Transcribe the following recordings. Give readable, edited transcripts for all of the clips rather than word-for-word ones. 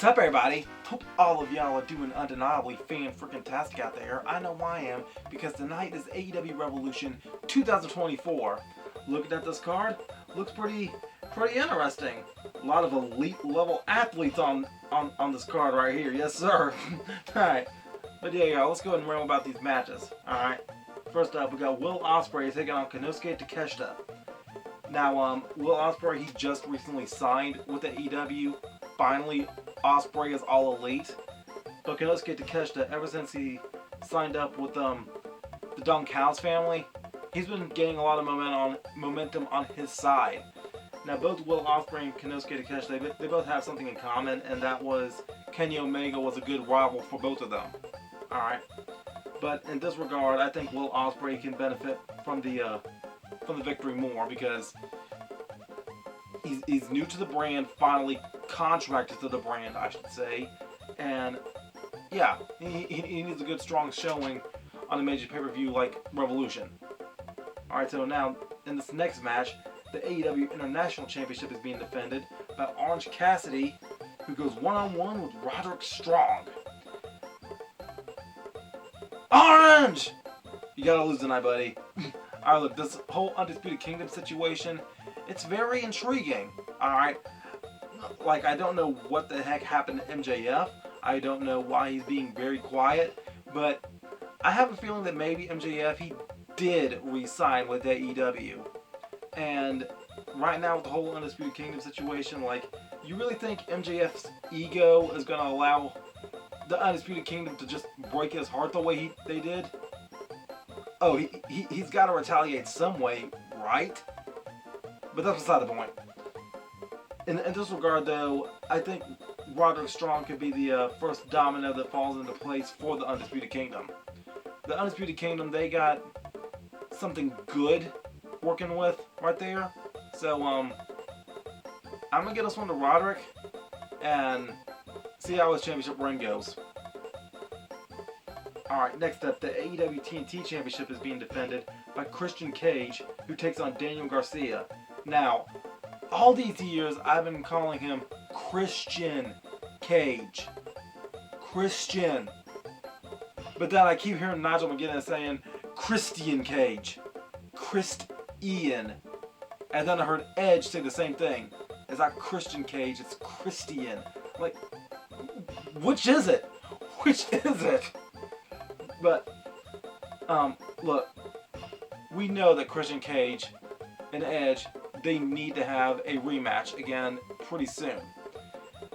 What's up, everybody? Hope all of y'all are doing undeniably fan-freaking-tastic out there. I know I am, because tonight is AEW Revolution 2024. Looking at this card, looks pretty interesting. A lot of elite-level athletes on this card right here. Yes, sir. Alright. But yeah, y'all, let's go ahead and ramble about these matches. Alright. First up, we got Will Ospreay taking on Konosuke Takeshita. Now, Will Ospreay, he just recently signed with AEW. Finally, Ospreay is all elite. But Konosuke Takeshita, ever since he signed up with the Don Callis family, he's been gaining a lot of momentum on his side. Now, both Will Ospreay and Konosuke Takeshita, they both have something in common, and that was Kenny Omega was a good rival for both of them. Alright. But in this regard, I think Will Ospreay can benefit from the victory more, because he's new to the brand, finally contracted to the brand, I should say, and yeah, he needs a good strong showing on a major pay-per-view like Revolution. Alright, so now in this next match, the AEW International Championship is being defended by Orange Cassidy, who goes one-on-one with Roderick Strong. Orange! You gotta lose tonight, buddy. Alright, look, this whole Undisputed Kingdom situation, it's very intriguing. Alright, like, I don't know what the heck happened to MJF. I don't know why he's being very quiet, but I have a feeling that maybe MJF, he did re-sign with AEW. And right now with the whole Undisputed Kingdom situation, like, you really think MJF's ego is going to allow the Undisputed Kingdom to just break his heart the way they did? Oh, he's got to retaliate some way, right? But that's beside the point. In this regard, though, I think Roderick Strong could be the first domino that falls into place for the Undisputed Kingdom. The Undisputed Kingdom, they got something good working with right there. So, I'm going to get us one to Roderick and see how his championship reign goes. Alright, next up, the AEW TNT Championship is being defended by Christian Cage, who takes on Daniel Garcia. Now, all these years, I've been calling him Christian Cage. Christian. But then I keep hearing Nigel McGuinness saying Christian Cage. Christian. And then I heard Edge say the same thing. It's not Christian Cage, it's Christian. Like, which is it? Which is it? But, look, we know that Christian Cage and Edge, they need to have a rematch again pretty soon.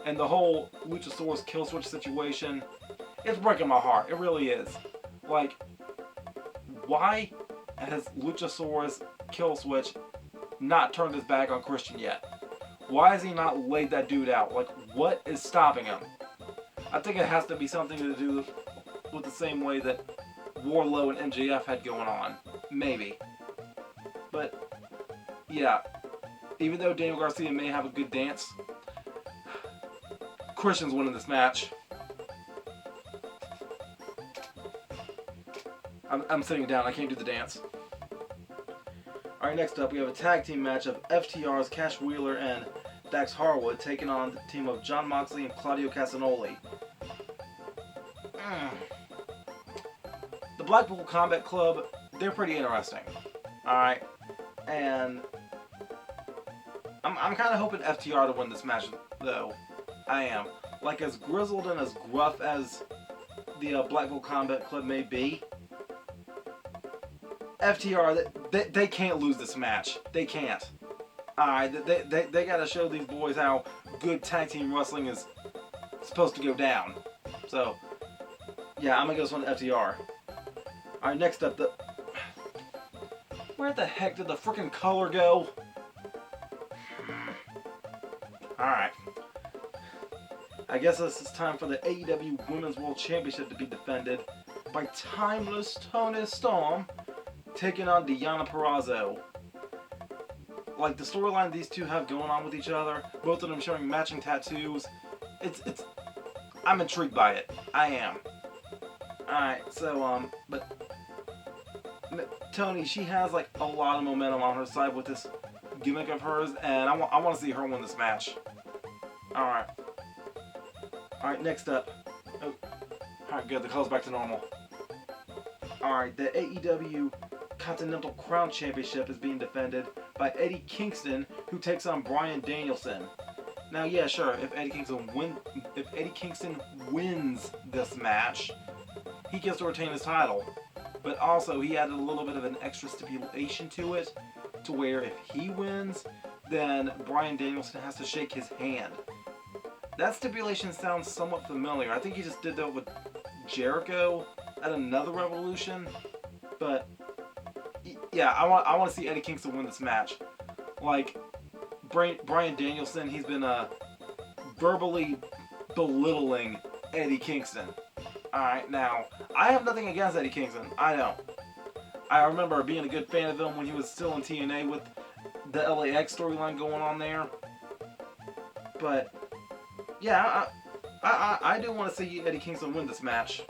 And the whole Luchasaurus kill switch situation, it's breaking my heart. It really is. Like, why has Luchasaurus kill switch not turned his back on Christian yet? Why has he not laid that dude out? Like, what is stopping him? I think it has to be something to do with the same way that Wardlow and MJF had going on. Maybe. But, yeah. Even though Daniel Garcia may have a good dance, Christian's winning this match. I'm sitting down. I can't do the dance. Alright, next up we have a tag team match of FTR's Cash Wheeler and Dax Harwood taking on the team of Jon Moxley and Claudio Castagnoli. The Blackpool Combat Club, they're pretty interesting. Alright. And I'm kind of hoping FTR to win this match, though. I am. Like, as grizzled and as gruff as the Blackpool Combat Club may be, FTR, they can't lose this match. They can't. Alright, they gotta show these boys how good tag team wrestling is supposed to go down. So, yeah, I'm gonna go this one to FTR. Alright, next up, where the heck did the frickin' color go? Alright. I guess this is time for the AEW Women's World Championship to be defended by Timeless Toni Storm taking on Deonna Purrazzo. Like, the storyline these two have going on with each other, both of them showing matching tattoos, I'm intrigued by it. I am. Alright, so, but Tony, she has, like, a lot of momentum on her side with this gimmick of hers, and I want to see her win this match. Alright. Alright, next up. Oh, alright, good. The color's back to normal. Alright, the AEW Continental Crown Championship is being defended by Eddie Kingston, who takes on Bryan Danielson. Now, yeah, sure, if Eddie Kingston wins this match, he gets to retain his title. But also, he added a little bit of an extra stipulation to it, to where if he wins, then Bryan Danielson has to shake his hand. That stipulation sounds somewhat familiar. I think he just did that with Jericho at another Revolution. But yeah, I want to see Eddie Kingston win this match. Like, Bryan Danielson, he's been verbally belittling Eddie Kingston. Alright, now, I have nothing against Eddie Kingston. I don't. I remember being a good fan of him when he was still in TNA with the LAX storyline going on there. But, yeah, I do want to see Eddie Kingston win this match.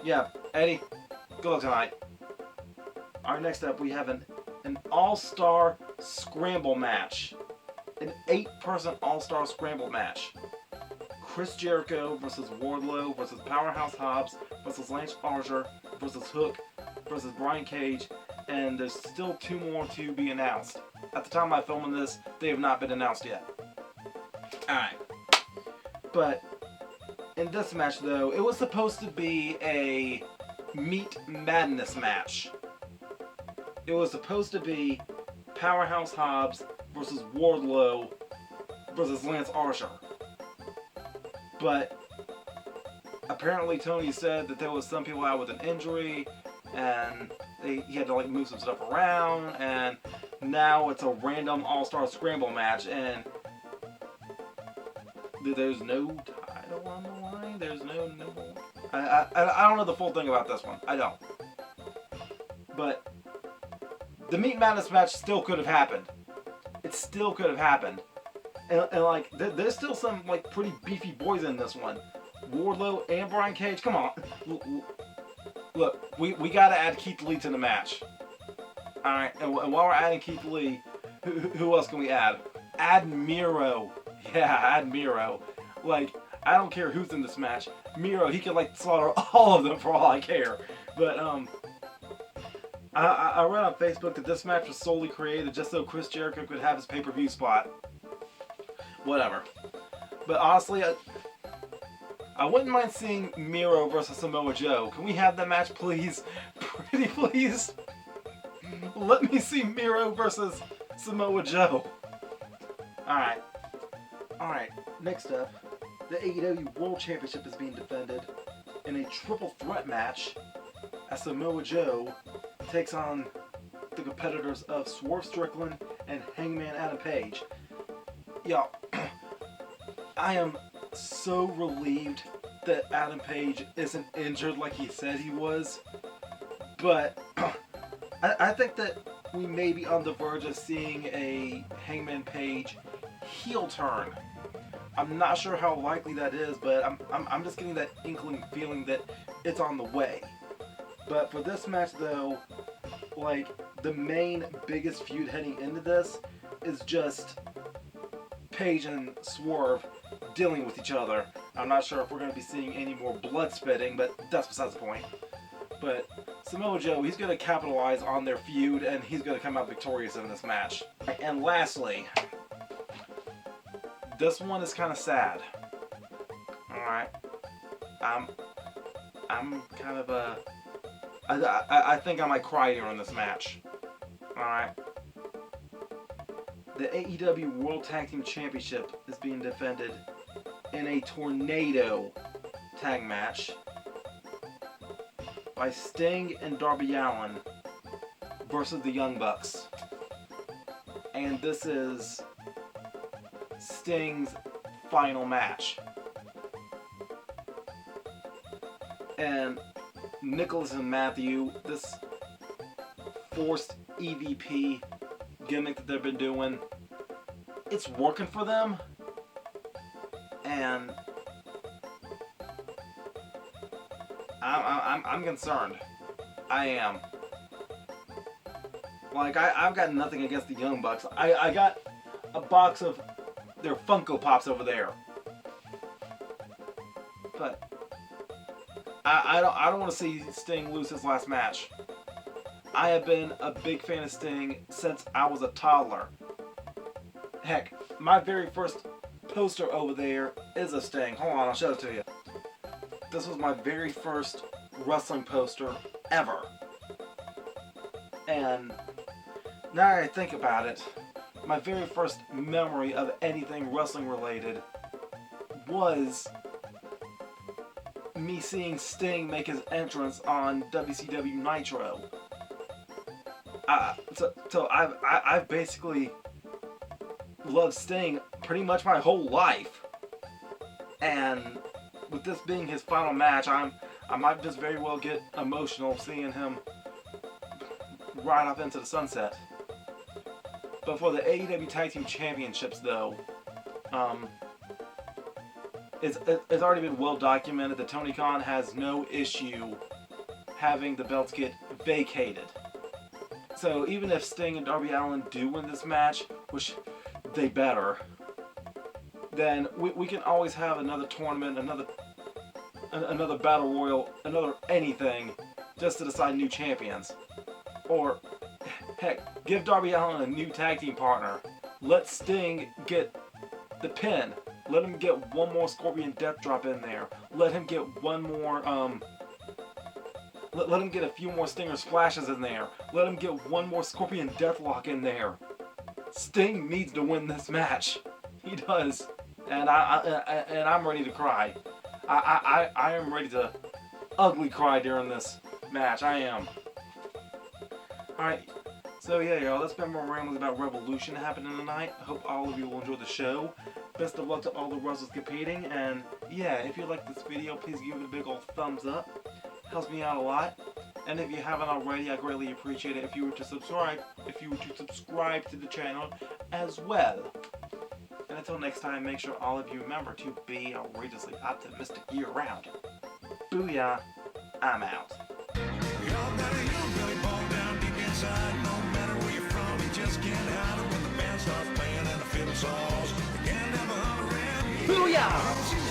Yeah, Eddie, good luck tonight. Alright, next up we have an all-star scramble match. An 8-person all-star scramble match. Chris Jericho versus Wardlow versus Powerhouse Hobbs versus Lance Archer versus Hook versus Brian Cage, and there's still 2 more to be announced. At the time I'm filming this, they have not been announced yet. Alright. But in this match though, it was supposed to be a Meat Madness match. It was supposed to be Powerhouse Hobbs versus Wardlow versus Lance Archer. But apparently Tony said that there was some people out with an injury, and he had to like move some stuff around, and now it's a random all-star scramble match, and there's no title on the line. There's no. I don't know the full thing about this one. I don't. But the Meat Madness match still could have happened. It still could have happened. And like, there's still some like pretty beefy boys in this one. Wardlow and Brian Cage. Come on. Look, we gotta add Keith Lee to the match. Alright, and while we're adding Keith Lee, who else can we add? Add Miro. Yeah, add Miro. Like, I don't care who's in this match. Miro, he can like slaughter all of them for all I care. But I read on Facebook that this match was solely created just so Chris Jericho could have his pay-per-view spot. Whatever. But honestly, I wouldn't mind seeing Miro versus Samoa Joe. Can we have that match, please? Pretty please? Let me see Miro versus Samoa Joe. Alright. Alright, next up, the AEW World Championship is being defended in a triple threat match as Samoa Joe takes on the competitors of Swerve Strickland and Hangman Adam Page. Y'all, I am so relieved that Adam Page isn't injured like he said he was, but I think that we may be on the verge of seeing a Hangman Page heel turn. I'm not sure how likely that is, but I'm just getting that inkling feeling that it's on the way. But for this match though, like, the main biggest feud heading into this is just Page and Swerve dealing with each other. I'm not sure if we're going to be seeing any more blood spitting, but that's besides the point. But Samoa Joe, he's going to capitalize on their feud, and he's going to come out victorious in this match. And lastly, this one is kind of sad. Alright. I'm kind of I think I might cry here in this match. Alright. The AEW World Tag Team Championship is being defended in a tornado tag match by Sting and Darby Allin versus the Young Bucks. And this is Sting's final match. And Nicholas and Matthew, this forced EVP gimmick that they've been doing, it's working for them, and I'm concerned. I am. Like, I've got nothing against the Young Bucks. I got a box of their Funko Pops over there. but I don't want to see Sting lose his last match. I have been a big fan of Sting since I was a toddler. Heck, my very first poster over there is a Sting. Hold on, I'll show it to you. This was my very first wrestling poster ever. And now that I think about it, my very first memory of anything wrestling related was me seeing Sting make his entrance on WCW Nitro. So I've basically loved Sting pretty much my whole life, and with this being his final match, I might just very well get emotional seeing him ride off into the sunset. But for the AEW Tag Team Championships, though, it's already been well documented that Tony Khan has no issue having the belts get vacated. So even if Sting and Darby Allin do win this match, which they better, then we can always have another tournament, another battle royal, another anything, just to decide new champions. Or, heck, give Darby Allin a new tag team partner. Let Sting get the pin. Let him get one more Scorpion Death Drop in there. Let him get one more, let him get a few more Stinger Splashes in there. Let him get one more Scorpion Deathlock in there. Sting needs to win this match. He does. And I'm ready to cry. I am ready to ugly cry during this match. I am. Alright. So yeah, y'all, that's been more ramblings about Revolution happening tonight. I hope all of you will enjoy the show. Best of luck to all the wrestlers competing. And yeah, if you like this video, please give it a big old thumbs up. Helps me out a lot. And if you haven't already, I greatly appreciate it if you were to subscribe. To the channel as well. And until next time, make sure all of you remember to be outrageously optimistic year-round. Booyah! I'm out. We all got a hillbilly ball down deep inside. No matter where you're from, you just can't hide it when the band starts playing and the fiddle saws. You can't have a holler around. Booyah!